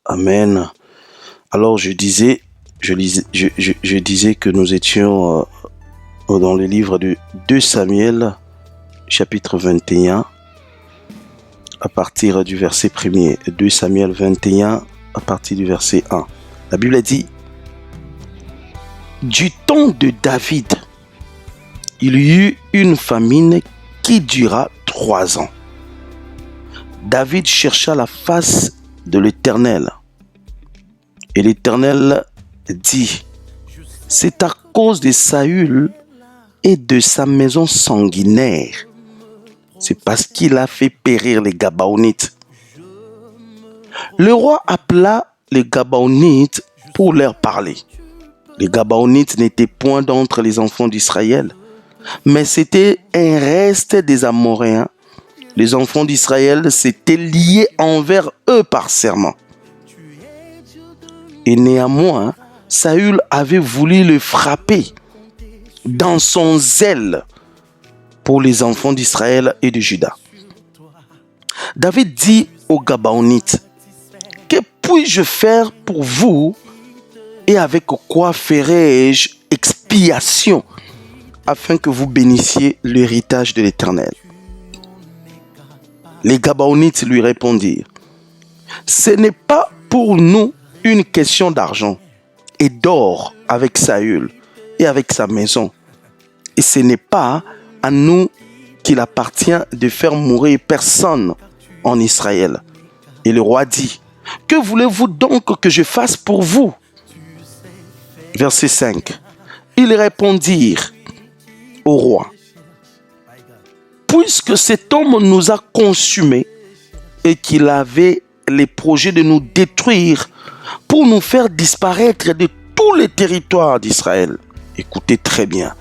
Amen. Alors je disais que nous étions dans le livre de 2 Samuel, chapitre 21, à partir du verset 1er. 2 Samuel 21, à partir du verset 1. La Bible dit: du temps de David, il y eut une famine qui dura 3 ans. David chercha la face de l'Éternel. Et l'Éternel dit: c'est à cause de Saül et de sa maison sanguinaire. C'est parce qu'il a fait périr les Gabaonites. Le roi appela les Gabaonites pour leur parler. Les Gabaonites n'étaient point d'entre les enfants d'Israël, mais c'était un reste des Amoréens. Les enfants d'Israël s'étaient liés envers eux par serment. Et néanmoins, Saül avait voulu le frapper dans son zèle pour les enfants d'Israël et de Juda. David dit aux Gabaonites: que puis-je faire pour vous et avec quoi ferai-je expiation afin que vous bénissiez l'héritage de l'Éternel? Les Gabaonites lui répondirent: ce n'est pas pour nous une question d'argent et d'or avec Saül et avec sa maison. Et ce n'est pas à nous qu'il appartient de faire mourir personne en Israël. Et le roi dit: que voulez-vous donc que je fasse pour vous? Verset 5. Ils répondirent au roi: puisque cet homme nous a consumés et qu'il avait les projets de nous détruire pour nous faire disparaître de tous les territoires d'Israël. Écoutez très bien.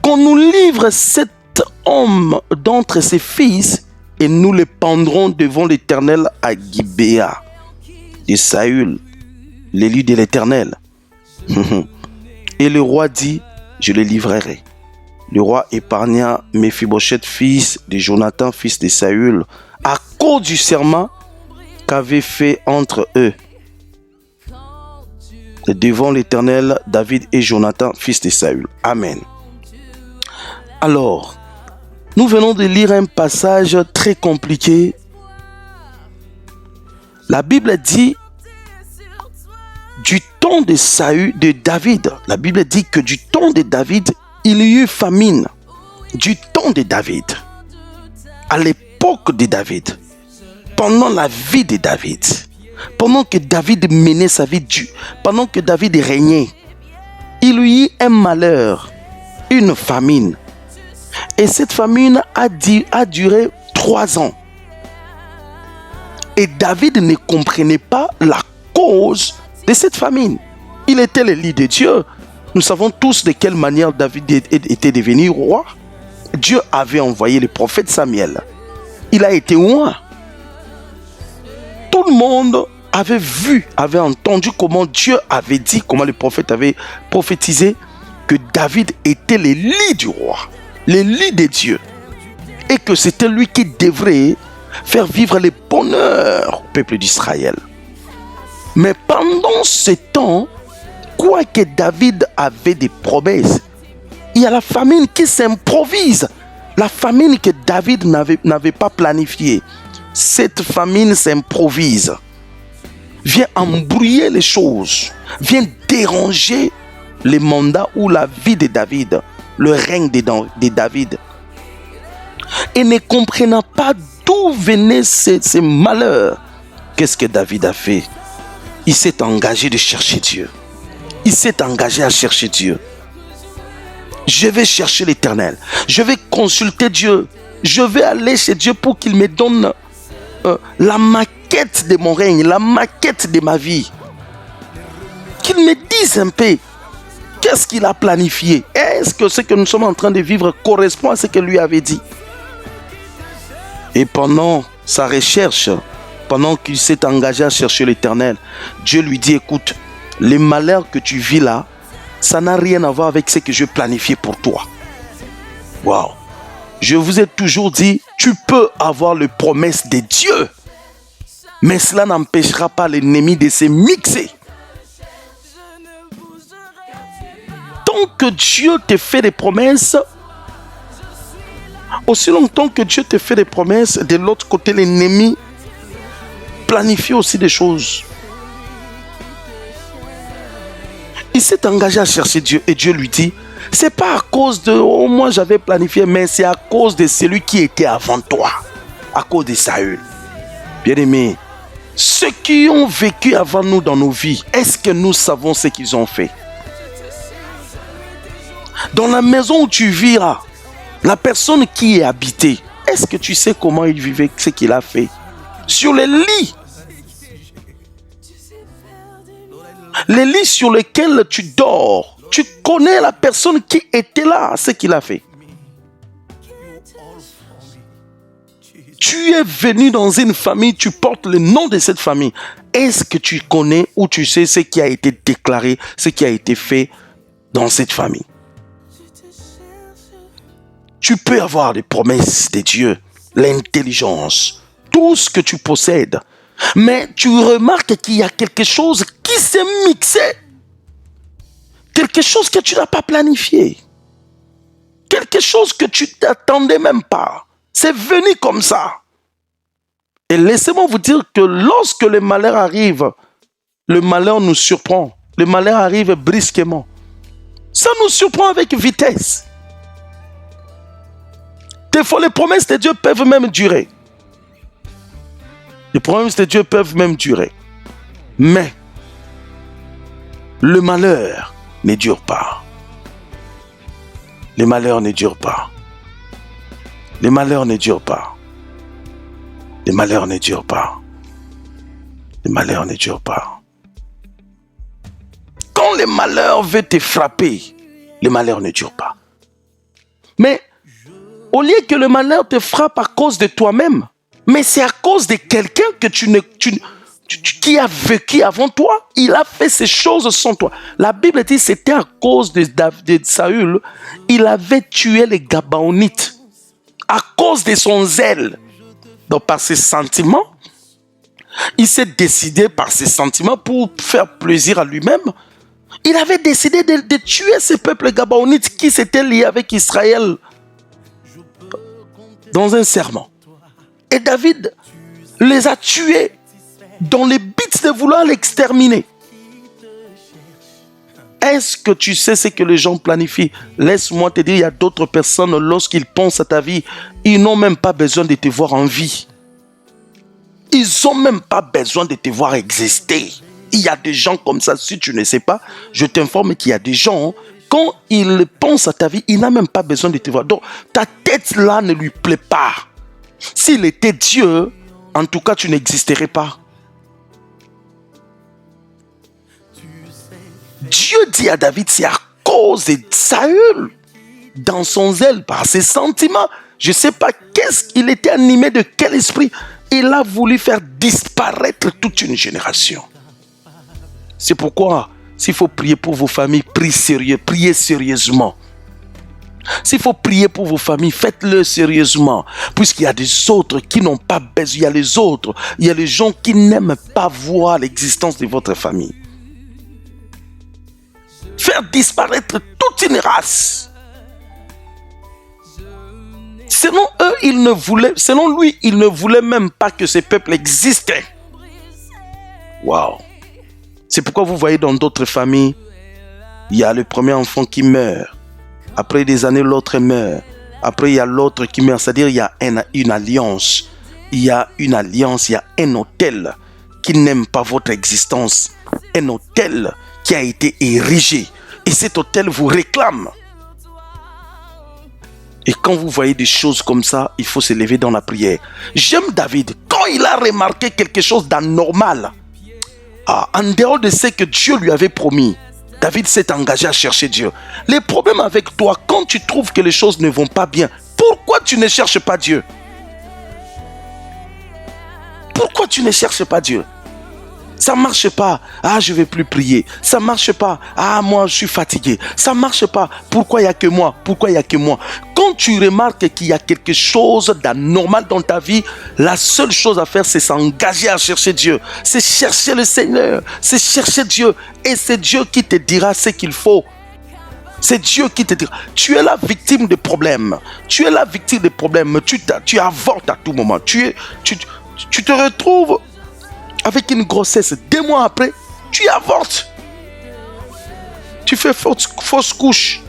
Qu'on nous livre cet homme d'entre ses fils et nous le pendrons devant l'Éternel à Gibéa de Saül, l'élu de l'Éternel. Et le roi dit: je le livrerai. Le roi épargna Méphibosheth, fils de Jonathan, fils de Saül, à cause du serment qu'avait fait entre eux devant l'Éternel David et Jonathan, fils de Saül. Amen. Alors, nous venons de lire un passage très compliqué. La Bible dit du temps de Saül, de David. La Bible dit que du temps de David, il y eut famine. Du temps de David, à l'époque de David, pendant la vie de David, pendant que David menait sa vie, pendant que David régnait, il y eut un malheur, une famine. Et cette famine a duré 3 ans. Et David ne comprenait pas la cause de cette famine. Il était le lit de Dieu. Nous savons tous de quelle manière David était devenu roi. Dieu avait envoyé le prophète Samuel. Il a été oint. Tout le monde avait entendu comment Dieu avait dit, comment le prophète avait prophétisé que David était le lit du roi, le lit de Dieu. Et que c'était lui qui devrait faire vivre le bonheur au peuple d'Israël. Mais pendant ce temps, quoique David avait des promesses, il y a la famine qui s'improvise. La famine que David n'avait pas planifiée. Cette famine s'improvise. Vient embrouiller les choses. Vient déranger les mandats ou la vie de David. Le règne de David. Et ne comprenant pas d'où venaient ces malheurs, qu'est-ce que David a fait? Il s'est engagé de chercher Dieu. Il s'est engagé à chercher Dieu. Je vais chercher l'Éternel. Je vais consulter Dieu. Je vais aller chez Dieu pour qu'il me donne la maquette de mon règne, la maquette de ma vie. Qu'il me dise un peu qu'est-ce qu'il a planifié. Est-ce que ce que nous sommes en train de vivre correspond à ce que lui avait dit? Et pendant sa recherche, pendant qu'il s'est engagé à chercher l'Éternel, Dieu lui dit: écoute, les malheurs que tu vis là, ça n'a rien à voir avec ce que je planifiais pour toi. Waouh! Je vous ai toujours dit, tu peux avoir les promesses de Dieu. Mais cela n'empêchera pas l'ennemi de se mixer. Tant que Dieu te fait des promesses, aussi longtemps que Dieu te fait des promesses, de l'autre côté, l'ennemi planifie aussi des choses. Il s'est engagé à chercher Dieu et Dieu lui dit, c'est pas à cause de moi j'avais planifié, mais c'est à cause de celui qui était avant toi, à cause de Saül. Bien-aimés, ceux qui ont vécu avant nous dans nos vies, est-ce que nous savons ce qu'ils ont fait? Dans la maison où tu vivras, la personne qui est habitée, est-ce que tu sais comment il vivait, ce qu'il a fait? Sur les lits sur lesquels tu dors, tu connais la personne qui était là, ce qu'il a fait. Tu es venu dans une famille, tu portes le nom de cette famille. Est-ce que tu connais ou tu sais ce qui a été déclaré, ce qui a été fait dans cette famille? Tu peux avoir les promesses de Dieu, l'intelligence, tout ce que tu possèdes. Mais tu remarques qu'il y a quelque chose qui s'est mixé. Quelque chose que tu n'as pas planifié. Quelque chose que tu t'attendais même pas. C'est venu comme ça. Et laissez-moi vous dire que lorsque le malheur arrive, le malheur nous surprend. Le malheur arrive brusquement. Ça nous surprend avec vitesse. Des fois, les promesses de Dieu peuvent même durer. Les promesses de Dieu peuvent même durer. Mais le malheur ne dure pas. Le malheur ne dure pas. Le malheur ne dure pas. Le malheur ne dure pas. Le malheur ne dure pas. Quand le malheur veut te frapper, le malheur ne dure pas. Mais au lieu que le malheur te frappe à cause de toi-même, mais c'est à cause de quelqu'un que qui a vécu avant toi. Il a fait ces choses sans toi. La Bible dit que c'était à cause de Saül. Il avait tué les Gabaonites à cause de son zèle. Donc par ses sentiments, il s'est décidé par ses sentiments pour faire plaisir à lui-même. Il avait décidé de tuer ce peuple Gabaonite qui s'était lié avec Israël dans un serment. Et David les a tués dans le but de vouloir l'exterminer. Est-ce que tu sais ce que les gens planifient? Laisse-moi te dire, il y a d'autres personnes, lorsqu'ils pensent à ta vie, ils n'ont même pas besoin de te voir en vie. Ils n'ont même pas besoin de te voir exister. Il y a des gens comme ça, si tu ne sais pas, je t'informe qu'il y a des gens, quand ils pensent à ta vie, ils n'ont même pas besoin de te voir. Donc, ta tête là ne lui plaît pas. S'il était Dieu, en tout cas, tu n'existerais pas. Dieu dit à David, c'est à cause de Saül, dans son zèle, par ses sentiments. Je ne sais pas qu'est-ce qu'il était animé de quel esprit. Il a voulu faire disparaître toute une génération. C'est pourquoi, s'il faut prier pour vos familles, priez sérieusement. S'il faut prier pour vos familles, faites-le sérieusement. Puisqu'il y a des autres qui n'ont pas besoin. Il y a les autres. Il y a les gens qui n'aiment pas voir l'existence de votre famille. Faire disparaître toute une race. Selon lui, il ne voulait même pas que ce peuple existait. Waouh! C'est pourquoi vous voyez dans d'autres familles, il y a le premier enfant qui meurt. Après des années, l'autre meurt. Après, il y a l'autre qui meurt. C'est-à-dire, il y a une alliance. Il y a une alliance, il y a un autel qui n'aime pas votre existence. Un autel qui a été érigé. Et cet autel vous réclame. Et quand vous voyez des choses comme ça, il faut se lever dans la prière. J'aime David. Quand il a remarqué quelque chose d'anormal, en dehors de ce que Dieu lui avait promis, David s'est engagé à chercher Dieu. Les problèmes avec toi, quand tu trouves que les choses ne vont pas bien, pourquoi tu ne cherches pas Dieu? Pourquoi tu ne cherches pas Dieu? Ça marche pas. Ah, je vais plus prier. Ça marche pas. Ah, moi, je suis fatigué. Ça marche pas. Pourquoi il y a que moi? Pourquoi il y a que moi? Quand tu remarques qu'il y a quelque chose d'anormal dans ta vie, la seule chose à faire, c'est s'engager à chercher Dieu. C'est chercher le Seigneur. C'est chercher Dieu. Et c'est Dieu qui te dira ce qu'il faut. C'est Dieu qui te dira. Tu es la victime de problèmes. Tu es la victime de problèmes. Tu avortes à tout moment. Tu te retrouves avec une grossesse. 2 mois après, tu avortes. Tu fais fausse couche.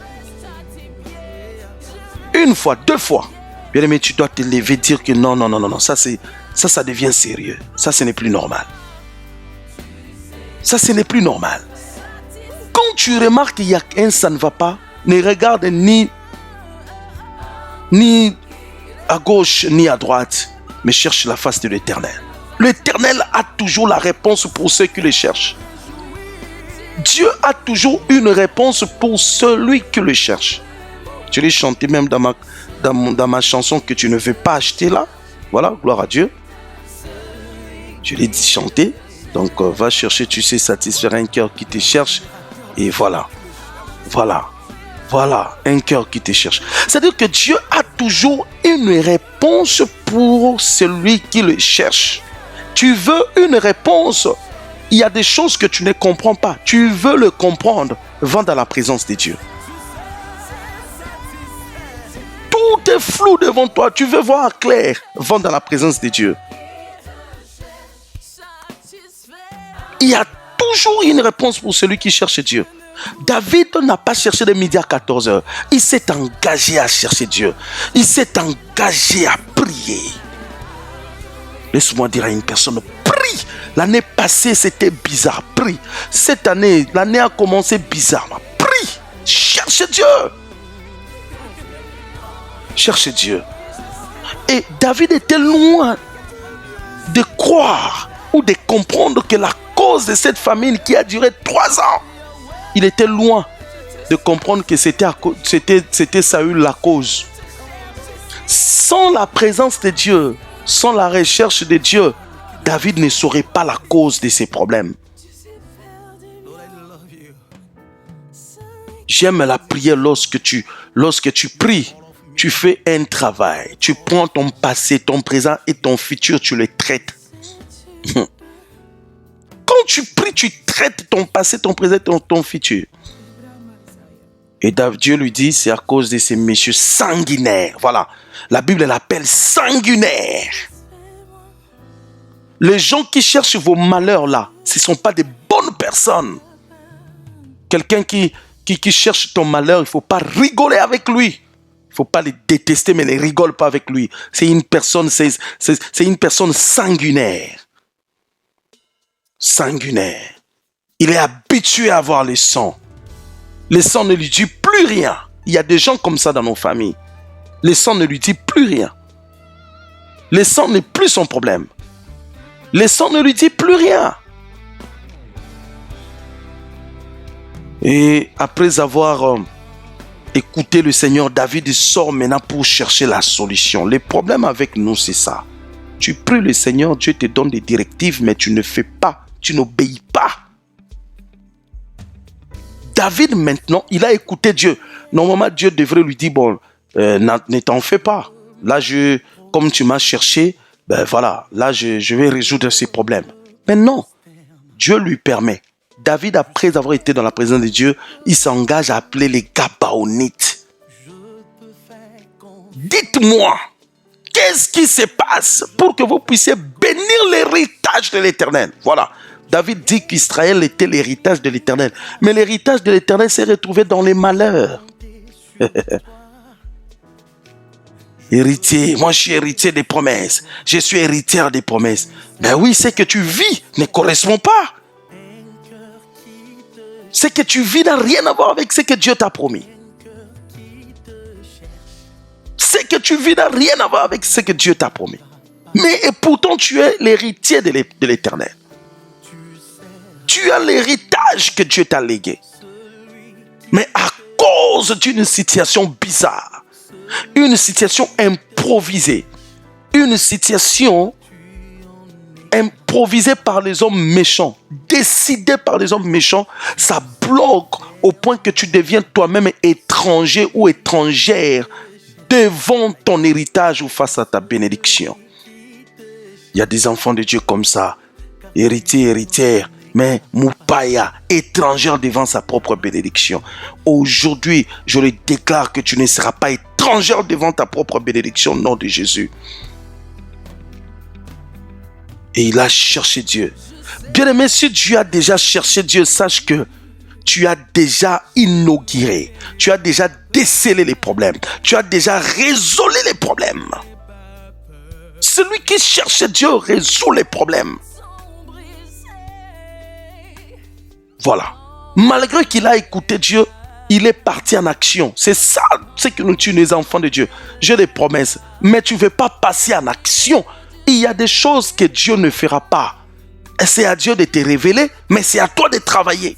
1 fois, 2 fois. Bien aimé, tu dois te lever et dire que non. Ça devient sérieux. Ça, ce n'est plus normal. Ça, ce n'est plus normal. Quand tu remarques qu'il y a un ça ne va pas, ne regarde ni à gauche ni à droite, mais cherche la face de l'Éternel. L'Éternel a toujours la réponse pour ceux qui le cherchent. Dieu a toujours une réponse pour celui qui le cherche. Je l'ai chanté même dans ma chanson que tu ne veux pas acheter là. Voilà, gloire à Dieu. Je l'ai dit chanter. Donc va chercher, tu sais, satisfaire un cœur qui te cherche. Et voilà, un cœur qui te cherche. C'est-à-dire que Dieu a toujours une réponse pour celui qui le cherche. Tu veux une réponse, il y a des choses que tu ne comprends pas. Tu veux le comprendre, va dans la présence de Dieu. Tout est flou devant toi, tu veux voir clair, va dans la présence de Dieu. Il y a toujours une réponse pour celui qui cherche Dieu. David n'a pas cherché de midi à 14h. Il s'est engagé à chercher Dieu. Il s'est engagé à prier. Laisse-moi dire à une personne, prie. L'année passée, c'était bizarre. Prie. Cette année, l'année a commencé bizarrement. Prie. Cherche Dieu. Cherche Dieu. Et David était loin de croire ou de comprendre que la cause de cette famine qui a duré 3 ans, il était loin de comprendre que c'était Saül la cause. Sans la présence de Dieu, sans la recherche de Dieu, David ne saurait pas la cause de ses problèmes. J'aime la prière lorsque tu pries, tu fais un travail. Tu prends ton passé, ton présent et ton futur, tu les traites. Quand tu pries, tu traites ton passé, ton présent et ton futur. Et Dieu lui dit, c'est à cause de ces messieurs sanguinaires. Voilà, la Bible l'appelle sanguinaire. Les gens qui cherchent vos malheurs là, ce ne sont pas des bonnes personnes. Quelqu'un qui cherche ton malheur, il ne faut pas rigoler avec lui. Il ne faut pas les détester, mais ne rigole pas avec lui. C'est une personne sanguinaire. Sanguinaire. Il est habitué à avoir le sang. Le sang ne lui dit plus rien. Il y a des gens comme ça dans nos familles. Le sang ne lui dit plus rien. Le sang n'est plus son problème. Le sang ne lui dit plus rien. Et après avoir écouté le Seigneur, David sort maintenant pour chercher la solution. Le problème avec nous, c'est ça. Tu pries le Seigneur, Dieu te donne des directives, mais tu ne fais pas. Tu n'obéis pas. David, maintenant, il a écouté Dieu. Normalement, Dieu devrait lui dire, bon, ne t'en fais pas. Là, comme tu m'as cherché, ben voilà, là, je vais résoudre ces problèmes. Mais non, Dieu lui permet. David, après avoir été dans la présence de Dieu, il s'engage à appeler les Gabaonites. Dites-moi, qu'est-ce qui se passe pour que vous puissiez bénir l'héritage de l'Éternel? Voilà. David dit qu'Israël était l'héritage de l'Éternel. Mais l'héritage de l'Éternel s'est retrouvé dans les malheurs. Héritier, moi je suis héritier des promesses. Je suis héritière des promesses. Ben oui, ce que tu vis ne correspond pas. Ce que tu vis n'a rien à voir avec ce que Dieu t'a promis. Ce que tu vis n'a rien à voir avec ce que Dieu t'a promis. Mais et pourtant tu es l'héritier de l'Éternel. Tu as l'héritage que Dieu t'a légué. Mais à cause d'une situation bizarre, une situation improvisée, une situation improvisé par les hommes méchants, décidé par les hommes méchants, ça bloque au point que tu deviens toi-même étranger ou étrangère devant ton héritage ou face à ta bénédiction. Il y a des enfants de Dieu comme ça, héritiers, héritières, mais moupaya, étrangère devant sa propre bénédiction. Aujourd'hui, je le déclare que tu ne seras pas étrangère devant ta propre bénédiction au nom de Jésus. Et il a cherché Dieu. Bien-aimé, si tu as déjà cherché Dieu, sache que tu as déjà inauguré, tu as déjà décelé les problèmes, tu as déjà résolu les problèmes. Celui qui cherche Dieu résout les problèmes. Voilà. Malgré qu'il a écouté Dieu, il est parti en action. C'est ça, c'est que nous tuons les enfants de Dieu. J'ai des promesses, mais tu ne veux pas passer en action. Il y a des choses que Dieu ne fera pas. C'est à Dieu de te révéler, mais c'est à toi de travailler.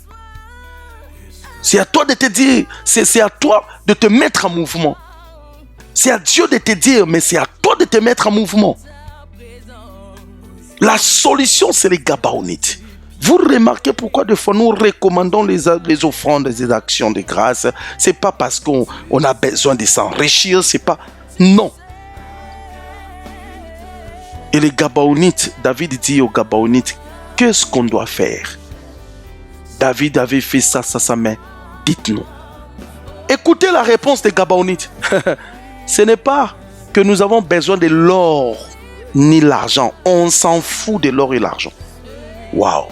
C'est à toi de te dire, c'est à toi de te mettre en mouvement. C'est à Dieu de te dire, mais c'est à toi de te mettre en mouvement. La solution, c'est les Gabaonites. Vous remarquez pourquoi des fois nous recommandons les offrandes, les actions de grâce. C'est pas parce qu'on a besoin de s'enrichir, c'est pas... Non. Et les Gabaonites, David dit aux Gabaonites, qu'est-ce qu'on doit faire? David avait fait ça, mais dites-nous. Écoutez la réponse des Gabaonites. Ce n'est pas que nous avons besoin de l'or ni l'argent. On s'en fout de l'or et l'argent. Waouh!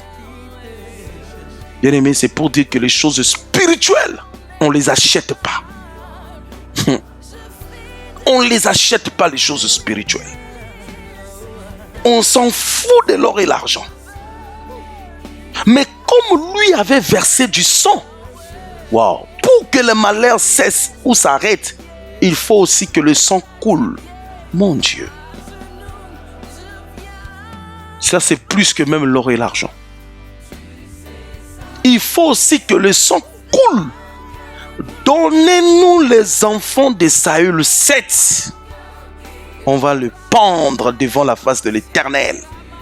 Bien aimé, c'est pour dire que les choses spirituelles, on ne les achète pas. On ne les achète pas, les choses spirituelles. On s'en fout de l'or et l'argent. Mais comme lui avait versé du sang, waouh, pour que le malheur cesse ou s'arrête, il faut aussi que le sang coule. Mon Dieu. Ça, c'est plus que même l'or et l'argent. Il faut aussi que le sang coule. Donnez-nous les enfants de Saül 7. On va le pendre devant la face de l'Éternel.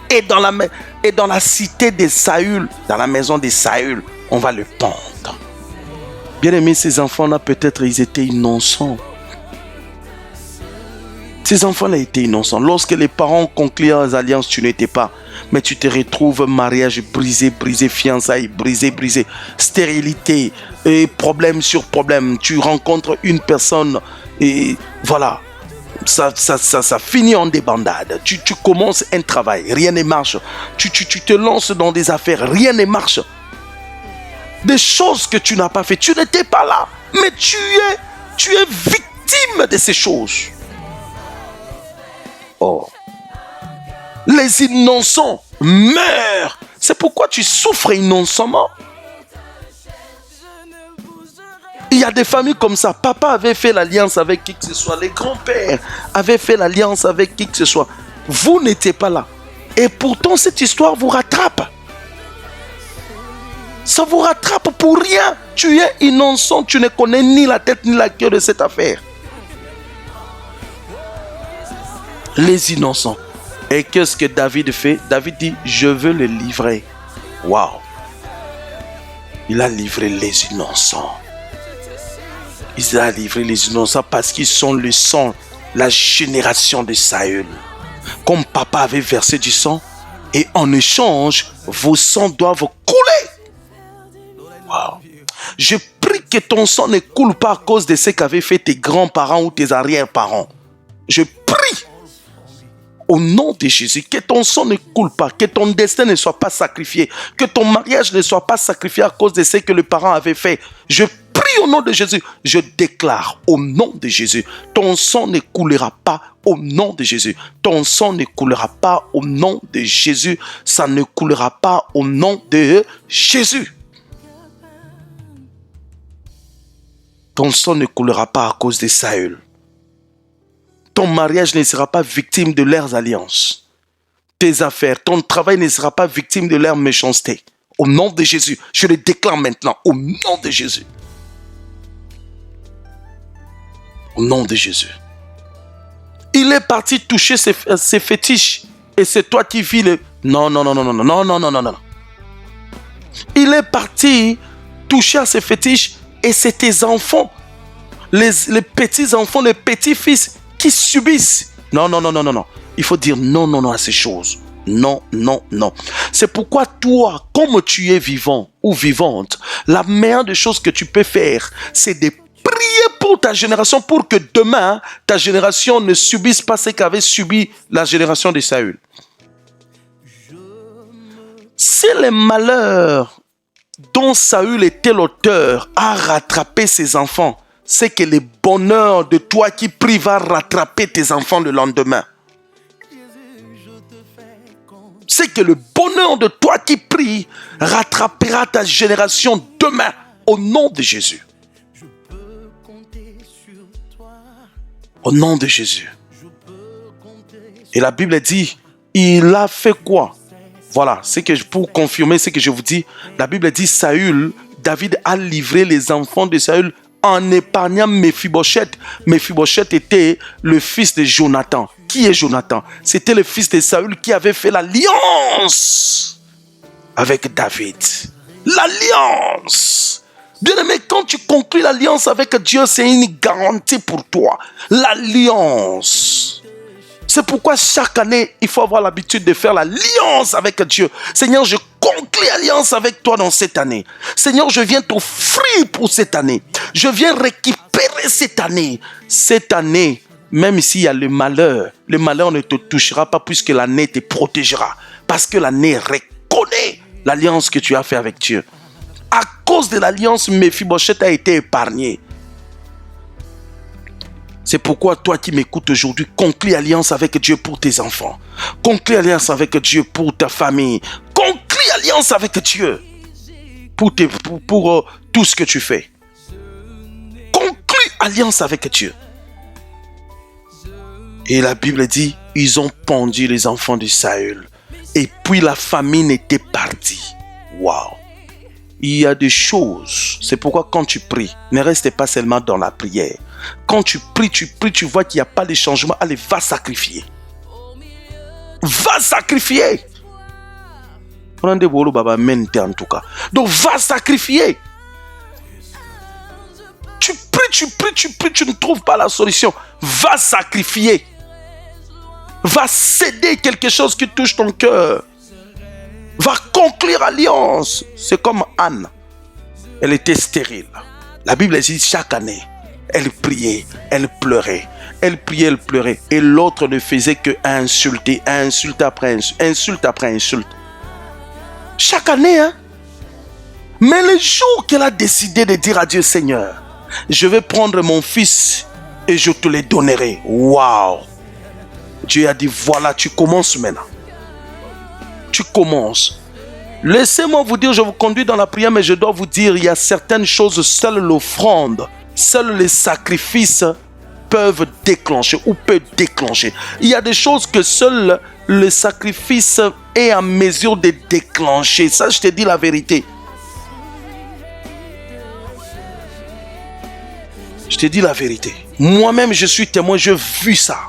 Et dans la cité de Saül, dans la maison de Saül, on va le pendre. Bien aimé, ces enfants-là, peut-être ils étaient innocents. Ces enfants-là étaient innocents. Lorsque les parents conclurent les alliances, tu n'étais pas. Mais tu te retrouves mariage brisé, fiançailles brisé, stérilité, et problème sur problème. Tu rencontres une personne et voilà. Ça finit en débandade. Tu commences un travail, rien ne marche. Tu te lances dans des affaires, rien ne marche. Des choses que tu n'as pas fait. Tu n'étais pas là. Mais tu es victime de ces choses. Oh. Les innocents meurent. C'est pourquoi tu souffres innocemment. Il y a des familles comme ça. Papa avait fait l'alliance avec qui que ce soit. Les grands-pères avaient fait l'alliance avec qui que ce soit. Vous n'étiez pas là. Et pourtant, cette histoire vous rattrape. Ça vous rattrape pour rien. Tu es innocent. Tu ne connais ni la tête ni la queue de cette affaire. Les innocents. Et qu'est-ce que David fait? David dit, je veux le livrer. Waouh! Il a livré les innocents. Il a livré les innocents parce qu'ils sont le sang, la génération de Saül. Comme papa avait versé du sang, et en échange, vos sangs doivent couler. Waouh! Je prie que ton sang ne coule pas à cause de ce qu'avaient fait tes grands-parents ou tes arrière-parents. Je prie. Au nom de Jésus, que ton sang ne coule pas, que ton destin ne soit pas sacrifié, que ton mariage ne soit pas sacrifié à cause de ce que les parents avaient fait. Je prie au nom de Jésus, je déclare au nom de Jésus, ton sang ne coulera pas au nom de Jésus. Ton sang ne coulera pas au nom de Jésus. Ça ne coulera pas au nom de Jésus. Ton sang ne coulera pas à cause de Saül. Ton mariage ne sera pas victime de leurs alliances. Tes affaires, ton travail ne sera pas victime de leur méchanceté. Au nom de Jésus, je le déclare maintenant. Au nom de Jésus. Au nom de Jésus. Il est parti toucher ses fétiches. Et c'est toi qui vis Non, non, non, non, non, non, non, non, non, non, non. Il est parti toucher à ses fétiches et c'est tes enfants, les petits-enfants, les petits-fils qui subissent. Non, non, non, non, non, non. Il faut dire non, non, non à ces choses. Non, non, non. C'est pourquoi toi, comme tu es vivant ou vivante, la meilleure des choses que tu peux faire, c'est de prier pour ta génération pour que demain, ta génération ne subisse pas ce qu'avait subi la génération de Saül. Si les malheurs dont Saül était l'auteur a rattrapé ses enfants, c'est que le bonheur de toi qui prie va rattraper tes enfants le lendemain. C'est que le bonheur de toi qui prie rattrapera ta génération demain au nom de Jésus. Au nom de Jésus. Et la Bible dit, il a fait quoi? Voilà, c'est que pour confirmer ce que je vous dis, la Bible dit Saül, David a livré les enfants de Saül en épargnant Méphibosheth. Méphibosheth était le fils de Jonathan. Qui est Jonathan? C'était le fils de Saül qui avait fait l'alliance avec David. L'alliance. Bien-aimé, quand tu conclus l'alliance avec Dieu, c'est une garantie pour toi. L'alliance. C'est pourquoi chaque année, il faut avoir l'habitude de faire l'alliance avec Dieu. Seigneur, je conclus alliance avec toi dans cette année. Seigneur, je viens t'offrir pour cette année. Je viens récupérer cette année. Cette année, même s'il y a le malheur ne te touchera pas puisque l'année te protégera. Parce que l'année reconnaît l'alliance que tu as fait avec Dieu. À cause de l'alliance, Méphibosheth a été épargné. C'est pourquoi toi qui m'écoutes aujourd'hui, conclus alliance avec Dieu pour tes enfants. Conclus alliance avec Dieu pour ta famille. Conclus alliance avec Dieu pour tout ce que tu fais. Conclus alliance avec Dieu. Et la Bible dit, ils ont pendu les enfants de Saül. Et puis la famine était partie. Waouh! Il y a des choses. C'est pourquoi quand tu pries, ne reste pas seulement dans la prière. Quand tu pries, tu vois qu'il n'y a pas de changement. Allez, va sacrifier. Va sacrifier. En tout cas. Donc, va sacrifier. Tu pries, tu ne trouves pas la solution. Va sacrifier. Va céder quelque chose qui touche ton cœur. Va conclure alliance. C'est comme Anne. Elle était stérile. La Bible dit chaque année, elle priait, elle pleurait. Elle priait, elle pleurait. Et l'autre ne faisait que insulter, insulte après insulte, insulte après insulte. Chaque année, hein. Mais le jour qu'elle a décidé de dire à Dieu, Seigneur, je vais prendre mon fils et je te le donnerai. Waouh! Dieu a dit, voilà, tu commences maintenant. Tu commences. Laissez-moi vous dire, je vous conduis dans la prière, mais je dois vous dire, il y a certaines choses, seule l'offrande, seuls les sacrifices peuvent déclencher ou peuvent déclencher. Il y a des choses que seul le sacrifice est en mesure de déclencher. Ça, je te dis la vérité. Je te dis la vérité. Moi-même, je suis témoin, j'ai vu ça.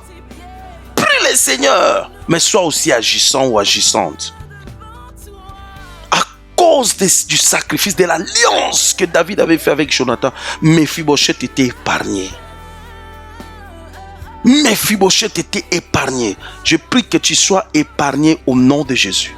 Prie le Seigneur, mais sois aussi agissant ou agissante. À cause du sacrifice, de l'alliance que David avait fait avec Jonathan, Méphibosheth était épargné. Méphibosheth était épargné. Je prie que tu sois épargné au nom de Jésus.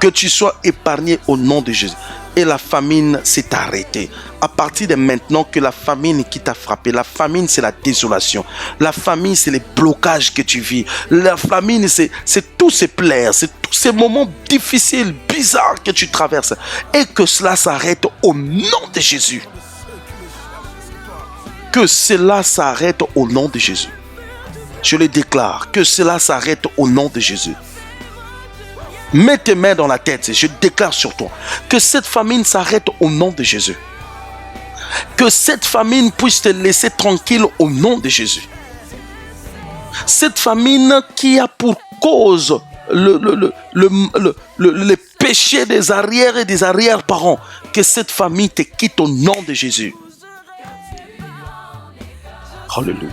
Que tu sois épargné au nom de Jésus. Et la famine s'est arrêtée. À partir de maintenant que la famine qui t'a frappé, la famine c'est la désolation. La famine c'est les blocages que tu vis. La famine c'est tous ces plaies, c'est tous ces moments difficiles, bizarres que tu traverses. Et que cela s'arrête au nom de Jésus. Que cela s'arrête au nom de Jésus. Je le déclare, que cela s'arrête au nom de Jésus. Mets tes mains dans la tête, je déclare sur toi que cette famine s'arrête au nom de Jésus. Que cette famine puisse te laisser tranquille au nom de Jésus. Cette famine qui a pour cause le péché des arrières et des arrière-parents, que cette famille te quitte au nom de Jésus. Alléluia.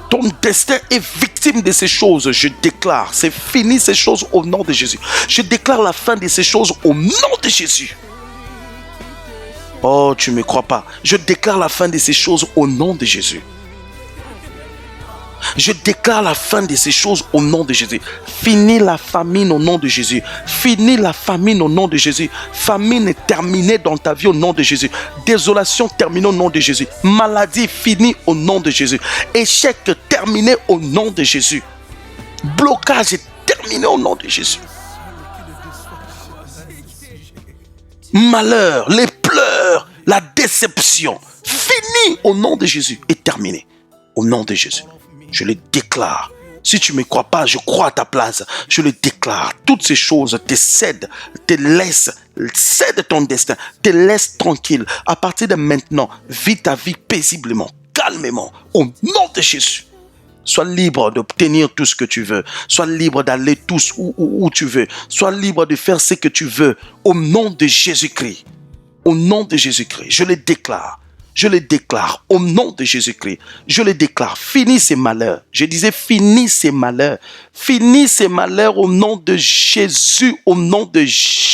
Ton destin est victime de ces choses. Je déclare, c'est fini ces choses au nom de Jésus. Je déclare la fin de ces choses au nom de Jésus. Oh, tu ne me crois pas. Je déclare la fin de ces choses au nom de Jésus. Je déclare la fin de ces choses au nom de Jésus. Finis la famine au nom de Jésus. Finis la famine au nom de Jésus. Famine est terminée dans ta vie au nom de Jésus. Désolation terminée au nom de Jésus. Maladie finie au nom de Jésus. Échec terminé au nom de Jésus. Blocage est terminé au nom de Jésus. Malheur, les pleurs, la déception, fini au nom de Jésus et terminé au nom de Jésus. Je le déclare. Si tu ne me crois pas, je crois à ta place. Je le déclare. Toutes ces choses te cèdent, te laissent, cèdent ton destin, te laissent tranquille. À partir de maintenant, vis ta vie paisiblement, calmement, au nom de Jésus. Sois libre d'obtenir tout ce que tu veux. Sois libre d'aller où tu veux. Sois libre de faire ce que tu veux. Au nom de Jésus-Christ. Au nom de Jésus-Christ. Je le déclare. Je le déclare. Au nom de Jésus-Christ. Je le déclare. Finis ces malheurs. Je disais finis ces malheurs. Finis ces malheurs au nom de Jésus. Au nom de Jésus.